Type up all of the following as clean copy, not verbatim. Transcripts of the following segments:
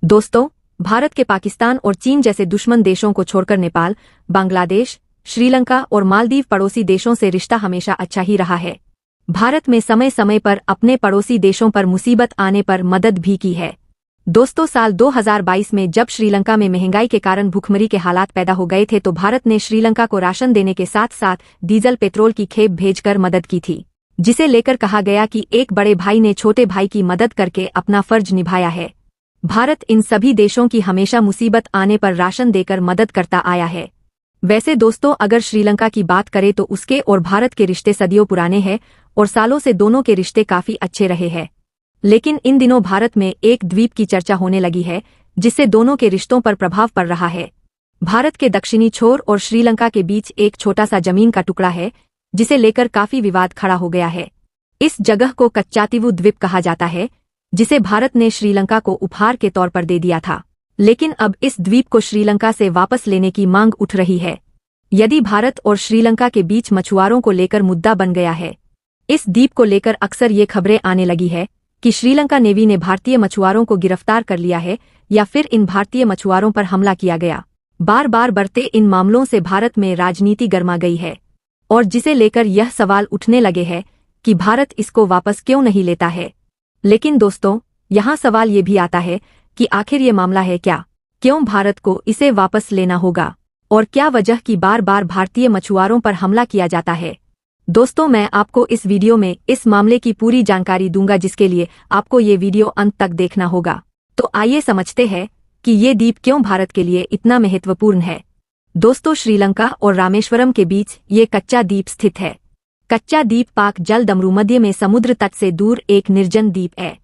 दोस्तों, भारत के पाकिस्तान और चीन जैसे दुश्मन देशों को छोड़कर नेपाल, बांग्लादेश, श्रीलंका और मालदीव पड़ोसी देशों से रिश्ता हमेशा अच्छा ही रहा है। भारत में समय समय पर अपने पड़ोसी देशों पर मुसीबत आने पर मदद भी की है। दोस्तों, साल 2022 में जब श्रीलंका में महंगाई के कारण भुखमरी के हालात पैदा हो गए थे तो भारत ने श्रीलंका को राशन देने के साथ साथ डीजल पेट्रोल की खेप भेजकर मदद की थी, जिसे लेकर कहा गया कि एक बड़े भाई ने छोटे भाई की मदद करके अपना फर्ज निभाया है। भारत इन सभी देशों की हमेशा मुसीबत आने पर राशन देकर मदद करता आया है। वैसे दोस्तों, अगर श्रीलंका की बात करें तो उसके और भारत के रिश्ते सदियों पुराने हैं और सालों से दोनों के रिश्ते काफी अच्छे रहे हैं। लेकिन इन दिनों भारत में एक द्वीप की चर्चा होने लगी है, जिससे दोनों के रिश्तों पर प्रभाव पड़ रहा है। भारत के दक्षिणी छोर और श्रीलंका के बीच एक छोटा सा जमीन का टुकड़ा है, जिसे लेकर काफी विवाद खड़ा हो गया है। इस जगह को कच्चातीवू द्वीप कहा जाता है, जिसे भारत ने श्रीलंका को उपहार के तौर पर दे दिया था। लेकिन अब इस द्वीप को श्रीलंका से वापस लेने की मांग उठ रही है। यदि भारत और श्रीलंका के बीच मछुआरों को लेकर मुद्दा बन गया है। इस द्वीप को लेकर अक्सर ये खबरें आने लगी है कि श्रीलंका नेवी ने भारतीय मछुआरों को गिरफ्तार कर लिया है या फिर इन भारतीय मछुआरों पर हमला किया गया। बार बार बढ़ते इन मामलों से भारत में राजनीति गर्मा गई है और जिसे लेकर यह सवाल उठने लगे हैं कि भारत इसको वापस क्यों नहीं लेता है। लेकिन दोस्तों, यहाँ सवाल ये भी आता है कि आखिर ये मामला है क्या? क्यों भारत को इसे वापस लेना होगा और क्या वजह कि बार बार भारतीय मछुआरों पर हमला किया जाता है? दोस्तों, मैं आपको इस वीडियो में इस मामले की पूरी जानकारी दूंगा, जिसके लिए आपको ये वीडियो अंत तक देखना होगा। तो आइए समझते हैं कि ये द्वीप क्यों भारत के लिए इतना महत्वपूर्ण है। दोस्तों, श्रीलंका और रामेश्वरम के बीच ये कच्चा द्वीप स्थित है। कच्चा द्वीप पाक जलदमरू मध्य में समुद्र तट से दूर एक निर्जन द्वीप है।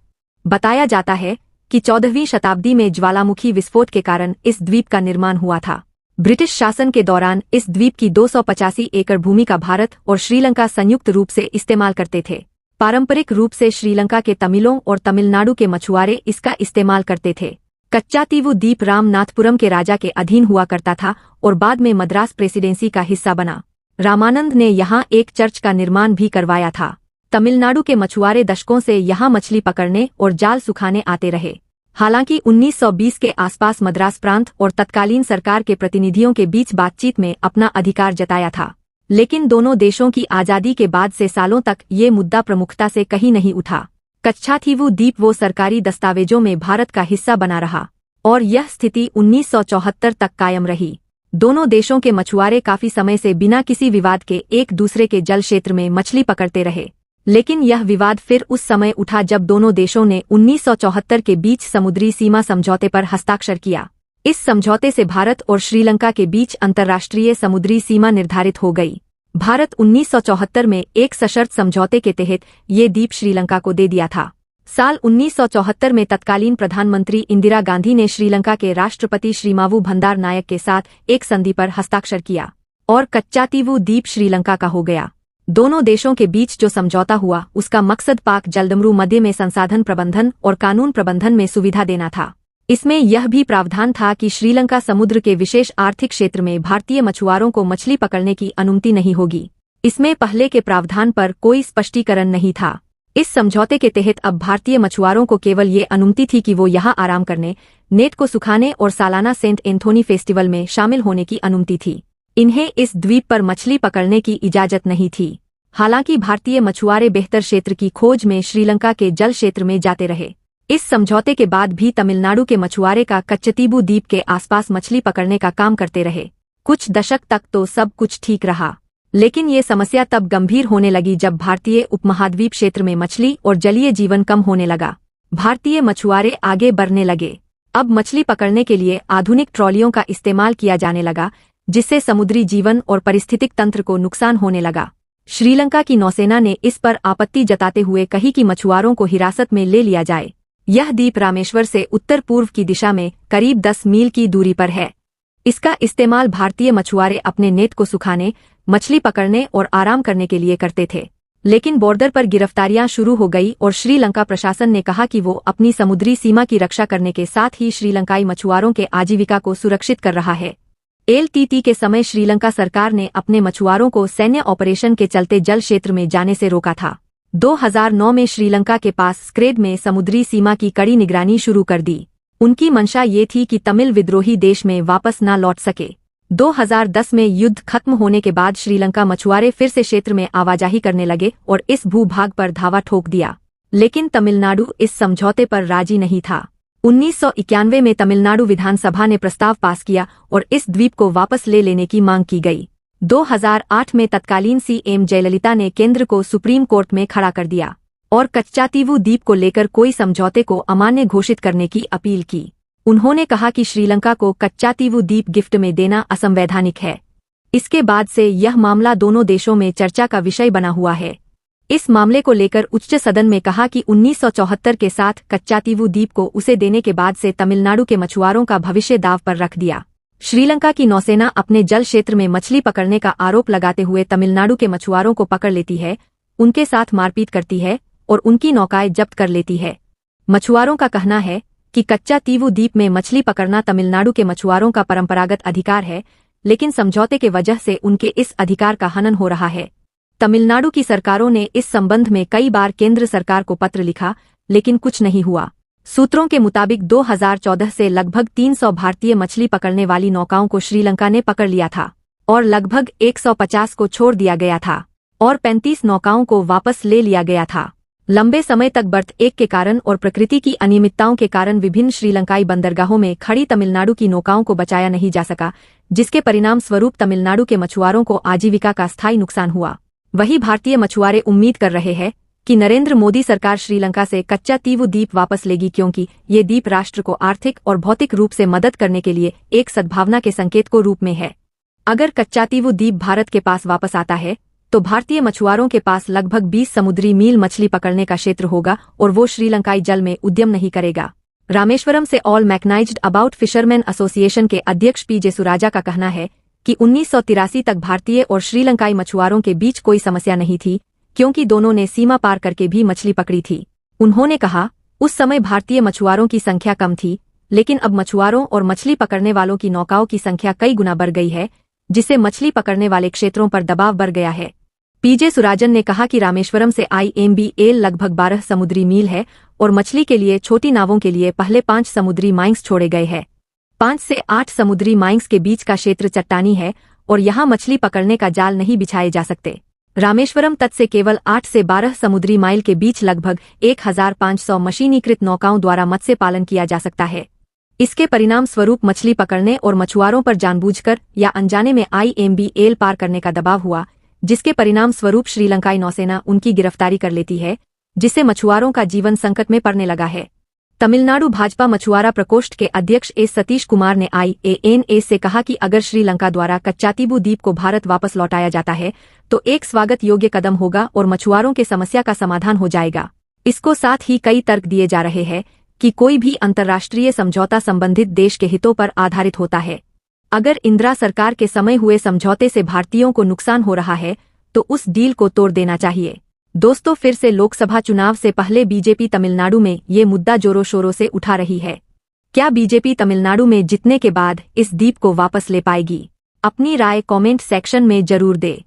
बताया जाता है कि 14वीं शताब्दी में ज्वालामुखी विस्फोट के कारण इस द्वीप का निर्माण हुआ था। ब्रिटिश शासन के दौरान इस द्वीप की 285 एकड़ भूमि का भारत और श्रीलंका संयुक्त रूप से इस्तेमाल करते थे। पारंपरिक रूप से श्रीलंका के तमिलों और तमिलनाडु के मछुआरे इसका इस्तेमाल करते थे। कच्चातीवू द्वीप रामनाथपुरम के राजा के अधीन हुआ करता था और बाद में मद्रास प्रेसिडेंसी का हिस्सा बना। रामानंद ने यहाँ एक चर्च का निर्माण भी करवाया था। तमिलनाडु के मछुआरे दशकों से यहाँ मछली पकड़ने और जाल सुखाने आते रहे। हालांकि 1920 के आसपास मद्रास प्रांत और तत्कालीन सरकार के प्रतिनिधियों के बीच बातचीत में अपना अधिकार जताया था। लेकिन दोनों देशों की आजादी के बाद से सालों तक ये मुद्दा प्रमुखता से कहीं नहीं उठा। कच्चातीवू द्वीप वो सरकारी दस्तावेजों में भारत का हिस्सा बना रहा और यह स्थिति 1974 तक कायम रही। दोनों देशों के मछुआरे काफी समय से बिना किसी विवाद के एक दूसरे के जल क्षेत्र में मछली पकड़ते रहे। लेकिन यह विवाद फिर उस समय उठा जब दोनों देशों ने 1974 के बीच समुद्री सीमा समझौते पर हस्ताक्षर किया। इस समझौते से भारत और श्रीलंका के बीच अंतर्राष्ट्रीय समुद्री सीमा निर्धारित हो गई। भारत 1974 में एक सशर्त समझौते के तहत ये द्वीप श्रीलंका को दे दिया था। साल 1974 में तत्कालीन प्रधानमंत्री इंदिरा गांधी ने श्रीलंका के राष्ट्रपति श्रीमावू भंडार नायक के साथ एक संधि पर हस्ताक्षर किया और कच्चातीवू द्वीप श्रीलंका का हो गया। दोनों देशों के बीच जो समझौता हुआ उसका मकसद पाक जलदमरू मध्य में संसाधन प्रबंधन और कानून प्रबंधन में सुविधा देना था। इसमें यह भी प्रावधान था कि श्रीलंका समुद्र के विशेष आर्थिक क्षेत्र में भारतीय मछुआरों को मछली पकड़ने की अनुमति नहीं होगी। इसमें पहले के प्रावधान पर कोई स्पष्टीकरण नहीं था। इस समझौते के तहत अब भारतीय मछुआरों को केवल ये अनुमति थी कि वो यहाँ आराम करने, नेट को सुखाने और सालाना सेंट एंथोनी फेस्टिवल में शामिल होने की अनुमति थी। इन्हें इस द्वीप पर मछली पकड़ने की इजाजत नहीं थी। हालांकि भारतीय मछुआरे बेहतर क्षेत्र की खोज में श्रीलंका के जल क्षेत्र में जाते रहे। इस समझौते के बाद भी तमिलनाडु के मछुआरे का कच्चातीवू द्वीप के आसपास मछली पकड़ने का काम करते रहे। कुछ दशक तक तो सब कुछ ठीक रहा, लेकिन ये समस्या तब गंभीर होने लगी जब भारतीय उपमहाद्वीप क्षेत्र में मछली और जलीय जीवन कम होने लगा। भारतीय मछुआरे आगे बढ़ने लगे। अब मछली पकड़ने के लिए आधुनिक ट्रॉलियों का इस्तेमाल किया जाने लगा, जिससे समुद्री जीवन और पारिस्थितिक तंत्र को नुकसान होने लगा। श्रीलंका की नौसेना ने इस पर आपत्ति जताते हुए कही कि मछुआरों को हिरासत में ले लिया जाए। यह द्वीप रामेश्वर से उत्तर पूर्व की दिशा में करीब 10 मील की दूरी पर है। इसका इस्तेमाल भारतीय मछुआरे अपने नेट को सुखाने, मछली पकड़ने और आराम करने के लिए करते थे। लेकिन बॉर्डर पर गिरफ्तारियां शुरू हो गई और श्रीलंका प्रशासन ने कहा कि वो अपनी समुद्री सीमा की रक्षा करने के साथ ही श्रीलंकाई मछुआरों के आजीविका को सुरक्षित कर रहा है। LTT के समय श्रीलंका सरकार ने अपने मछुआरों को सैन्य ऑपरेशन के चलते जल क्षेत्र में जाने से रोका था। 2009 में श्रीलंका के पास स्क्रेड में समुद्री सीमा की कड़ी निगरानी शुरू कर दी। उनकी मंशा ये थी कि तमिल विद्रोही देश में वापस न लौट सके। 2010 में युद्ध खत्म होने के बाद श्रीलंका मछुआरे फिर से क्षेत्र में आवाजाही करने लगे और इस भूभाग पर धावा ठोक दिया, लेकिन तमिलनाडु इस समझौते पर राजी नहीं था। 1991 में तमिलनाडु विधानसभा ने प्रस्ताव पास किया और इस द्वीप को वापस ले लेने की मांग की गई। 2008 में तत्कालीन सीएम जयललिता ने केंद्र को सुप्रीम कोर्ट में खड़ा कर दिया और कच्चातीवू द्वीप को लेकर कोई समझौते को अमान्य घोषित करने की अपील की। उन्होंने कहा कि श्रीलंका को कच्चातीवू द्वीप गिफ्ट में देना असंवैधानिक है। इसके बाद से यह मामला दोनों देशों में चर्चा का विषय बना हुआ है। इस मामले को लेकर उच्च सदन में कहा कि 1974 के साथ कच्चातीवू द्वीप को उसे देने के बाद से तमिलनाडु के मछुआरों का भविष्य दांव पर रख दिया। श्रीलंका की नौसेना अपने जल क्षेत्र में मछली पकड़ने का आरोप लगाते हुए तमिलनाडु के मछुआरों को पकड़ लेती है, उनके साथ मारपीट करती है और उनकी नौकाएं जब्त कर लेती है। मछुआरों का कहना है कि कच्चातीवू द्वीप में मछली पकड़ना तमिलनाडु के मछुआरों का परंपरागत अधिकार है, लेकिन समझौते के वजह से उनके इस अधिकार का हनन हो रहा है। तमिलनाडु की सरकारों ने इस संबंध में कई बार केंद्र सरकार को पत्र लिखा, लेकिन कुछ नहीं हुआ। सूत्रों के मुताबिक 2014 से लगभग 300 भारतीय मछली पकड़ने वाली नौकाओं को श्रीलंका ने पकड़ लिया था और लगभग 150 को छोड़ दिया गया था और 35 नौकाओं को वापस ले लिया गया था। लंबे समय तक बर्थ एक के कारण और प्रकृति की अनियमितताओं के कारण विभिन्न श्रीलंकाई बंदरगाहों में खड़ी तमिलनाडु की नौकाओं को बचाया नहीं जा सका, जिसके परिणाम स्वरूप तमिलनाडु के मछुआरों को आजीविका का स्थायी नुकसान हुआ। वही भारतीय मछुआरे उम्मीद कर रहे हैं कि नरेंद्र मोदी सरकार श्रीलंका से कच्चातीवू द्वीप वापस लेगी, क्योंकि ये द्वीप राष्ट्र को आर्थिक और भौतिक रूप से मदद करने के लिए एक सद्भावना के संकेत को रूप में है। अगर कच्चातीवू द्वीप भारत के पास वापस आता है तो भारतीय मछुआरों के पास लगभग 20 समुद्री मील मछली पकड़ने का क्षेत्र होगा और वो श्रीलंकाई जल में उद्यम नहीं करेगा। रामेश्वरम से all mechanised about fisherman association के अध्यक्ष पीजे सुराजा का कहना है कि 1983 तक भारतीय और श्रीलंकाई मछुआरों के बीच कोई समस्या नहीं थी, क्योंकि दोनों ने सीमा पार करके भी मछली पकड़ी थी। उन्होंने कहा, उस समय भारतीय मछुआरों की संख्या कम थी, लेकिन अब मछुआरों और मछली पकड़ने वालों की नौकाओं की संख्या कई गुना बढ़ गई है, जिससे मछली पकड़ने वाले क्षेत्रों पर दबाव बढ़ गया है। पीजे सुराजन ने कहा कि रामेश्वरम से IMBL लगभग 12 समुद्री मील है और मछली के लिए छोटी नावों के लिए पहले 5 समुद्री माइंस छोड़े गए हैं। 5 से 8 समुद्री माइंस के बीच का क्षेत्र चट्टानी है और यहां मछली पकड़ने का जाल नहीं बिछाए जा सकते। रामेश्वरम तट से केवल 8 से 12 समुद्री माइल के बीच लगभग 1500 मशीनीकृत नौकाओं द्वारा मत्स्य पालन किया जा सकता है। इसके परिणाम स्वरूप मछली पकड़ने और मछुआरों पर जानबूझकर या अनजाने में IMBL पार करने का दबाव हुआ, जिसके परिणाम स्वरूप श्रीलंकाई नौसेना उनकी गिरफ्तारी कर लेती है, जिससे मछुआरों का जीवन संकट में पड़ने लगा है। तमिलनाडु भाजपा मछुआरा प्रकोष्ठ के अध्यक्ष ए सतीश कुमार ने IANA से कहा कि अगर श्रीलंका द्वारा कच्चातीवू द्वीप को भारत वापस लौटाया जाता है तो एक स्वागत योग्य कदम होगा और मछुआरों के समस्या का समाधान हो जाएगा। इसको साथ ही कई तर्क दिए जा रहे हैं कि कोई भी अंतर्राष्ट्रीय समझौता संबंधित देश के हितों पर आधारित होता है। अगर इंदिरा सरकार के समय हुए समझौते से भारतीयों को नुकसान हो रहा है तो उस डील को तोड़ देना चाहिए। दोस्तों, फिर से लोकसभा चुनाव से पहले बीजेपी तमिलनाडु में ये मुद्दा जोरों शोरों से उठा रही है। क्या बीजेपी तमिलनाडु में जीतने के बाद इस द्वीप को वापस ले पाएगी? अपनी राय कमेंट सेक्शन में जरूर दें।